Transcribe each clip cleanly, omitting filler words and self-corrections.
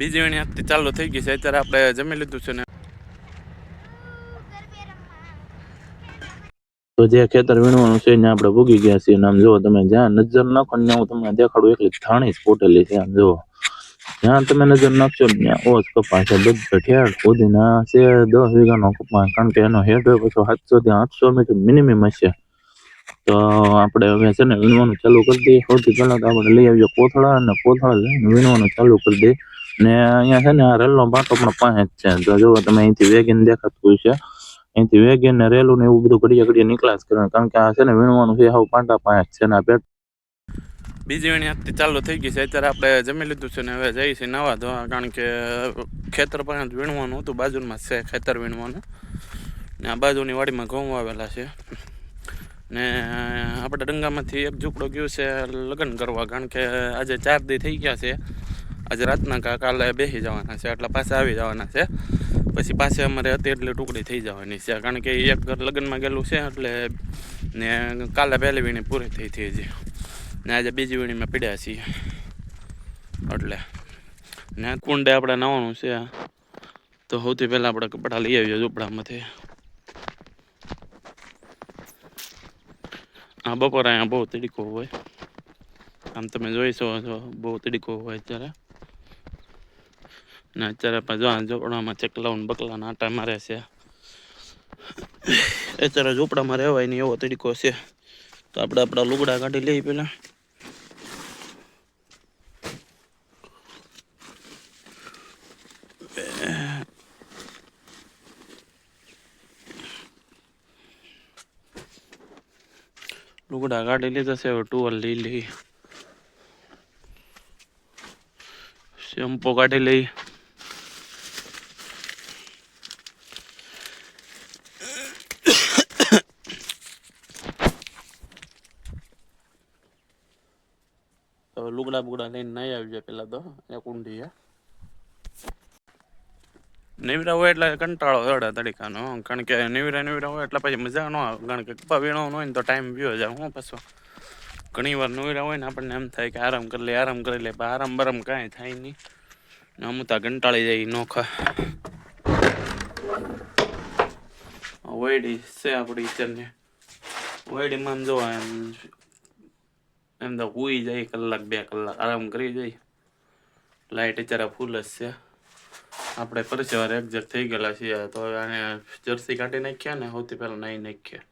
બીજી વીણી આજથી ચાલુ થઈ ગઈ છે. અત્યારે આપણે જમી લીધું છે ને તો જે ખેતર વીણવાનું છે ને આપણે ભૂગી ગયા છીએ. આમ જુઓ તમે જ્યાં નજર નાખો ને હું તમને દેખાડું એટલી ધાણી જ ફૂટેલી છે. આમ જુઓ જ્યાં તમે નજર નાખશો ને ત્યાં ઓછ કપાસ છે. બધા ઠેઠ સુધીના છે 10 વીઘાનો કપાસ, કારણ કે એનો હેડ હોય પછી 700 થી 800 મીટર મિનિમમ હશે. તો આપણે હવે છે ને વીણવાનું ચાલુ કરી દઈએ. સૌથી પહેલા તો આપણે લઈ આવીએ કોથળા, અને કોથળા લઈને વીણવાનું ચાલુ કરી દઈએ. ને અહીંયા છે ને આ રેલનો પાટો પણ પાસે જ છે. તો જુઓ તમે અહીંથી વેગીને દેખાતું છે, અહીંથી વેગીને ને રેલું ને એવું બધું ઘડીએ ઘડીએ નીકળ્યા જ કરે, કારણ કે આ છે ને વીણવાનું છે હાવ પાટા પાસે જ છે ને આ પેટ. બીજી વીણી આજથી ચાલુ થઈ ગઈ છે. અત્યારે આપણે જમી લીધું છે ને હવે જઈએ છીએ નવા ધોવા, કારણ કે ખેતર પાસે જ વીણવાનું હતું. બાજુમાં છે ખેતર વીણવાનું, ને આ બાજુની વાડીમાં ઘઉં આવેલા છે. ને આપણે ડંગામાંથી એક ઝૂંપડો ગયું છે લગ્ન કરવા, કારણ કે આજે 4 દી થઈ ગયા છે. આજે રાતના કાલે બેસી જવાના છે, એટલે પાછા આવી જવાના છે. પછી પાસે અમારે હતી એટલી ટુકડી થઈ જવાની છે, કારણ કે એક ઘર લગ્નમાં ગયેલું છે. એટલે ને કાલે પહેલી વીણી પૂરી થઈ હતી હજી, ને આજે બીજી વીણીમાં પીડ્યા છીએ. એટલે ને કુંડે આપણે નાવાનું છે. તો સૌથી પહેલાં આપણે કપડાં લઈ આવીએ ઝૂંપડામાંથી. હા, બપોરે અહીંયા બહુ તડકો હોય, આમ તમે જોઈ શકો છો, બહુ તડકો હોય અત્યારે. ને અત્યારે આપણે ઝૂંપડામાં ચકલાውን બકલાના આટા મારે છે. અત્યારે ઝૂંપડામાં રહેવાય નહીં એવો તડકો છે. તો આપણે આપણા લુગડા કાઢી લઈએ પહેલાં. લુગડા કાઢી લીધા છે. હવે ટુવાલ લઈ લઈ, શેમ્પો કાઢી લઈ, તો લુગડા બુગડા લઈને નાઈ આવી જાય પેલા તો એક ઊંડી નેવરા હોય એટલે કંટાળો ચડે તડીકાનો, કારણ કે નેવરા હોય એટલે પછી મજા ન આવે, કારણ કે કપા વીણવાનો હોય ને તો ટાઈમ વ્યો જાય. હું પાછો ઘણી વાર નેવરા હોય ને આપણને એમ થાય કે આરામ કરી લે પણ આરામ બરામ કાંઈ થાય નહીં ને અમુતા કંટાળી જાય નોખા. વયડી છે આપણી ઈચરની, વયડીમાં આમ જોવા એમ તો હુઈ જાય 1 2 કલાક આરામ કરી જાય. લાઈટ અત્યારે ફૂલ જ છે. આપણે પરસેવાર એક્ઝેક્ટ થઈ ગયેલા છીએ. તો આને જર્સી કાઢી નાખ્યા ને સૌથી પહેલાં નાહી નાખ્યા.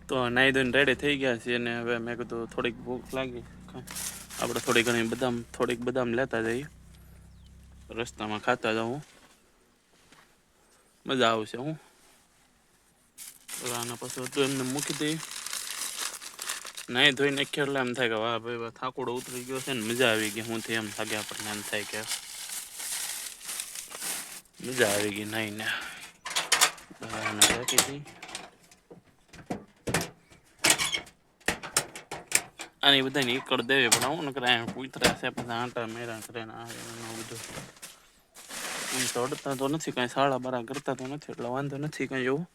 તો નાહી ધોઈને રેડી થઈ ગયા છીએ. અને હવે મેં કીધું થોડીક ભૂખ લાગી, આપણે થોડીક બદામ લેતા જઈએ, રસ્તામાં ખાતા જાઉં, મજા આવશે. હું આના પછી તો એમને મૂકી દઈએ. નાહી ધોઈ નાખ્યા એટલે એમ થાય કે વાહ ભાઈ થાકોડો ઉતરી ગયો છે ને મજા આવી ગઈ. હું એમ થાય કે આપણને એમ થાય કે મજા આવી ગઈ નાઈને. આની બધાને એકડ દેવી પણ આવું ને કરે કુતરા છે, પછી આંટા મેરા કરે ને બધું. એમ તો અડતા તો નથી કાંઈ, સાડા બારા કરતા તો નથી, એટલે વાંધો નથી કાંઈ એવું.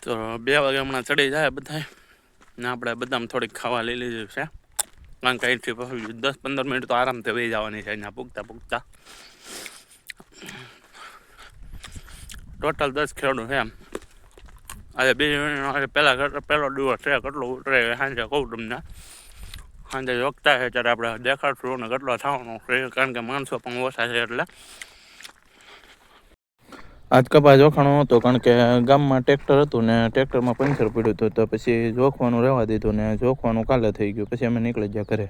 તો 2 વાગે હમણાં ચડી જાય બધા ને. આપણે બધામાં થોડીક ખાવા લઈ લીધું છે, કારણ કે અહીંથી પછી 10-15 મિનિટ તો આરામથી વહી જવાની છે અહીંયા પૂગતા. ટોટલ 10 ખેડૂત છે એમ. આજે બીજી પહેલો દિવસ છે. કેટલો ઉતરે સાંજે કહું તમને. સાંજે વખતા છે ત્યારે આપણે દેખાડશું ને કેટલો થવાનો છે, કારણ કે માણસો પણ ઓછા છે. એટલે આજ કપાસ જોખાણો હતો, કારણ કે ગામમાં ટ્રેક્ટર હતું ને ટ્રેક્ટરમાં પંચર પડ્યું હતું. તો પછી જોખવાનું રહેવા દીધું ને જોખવાનું કાલે થઈ ગયું. પછી અમે નીકળી ગયા ઘરે.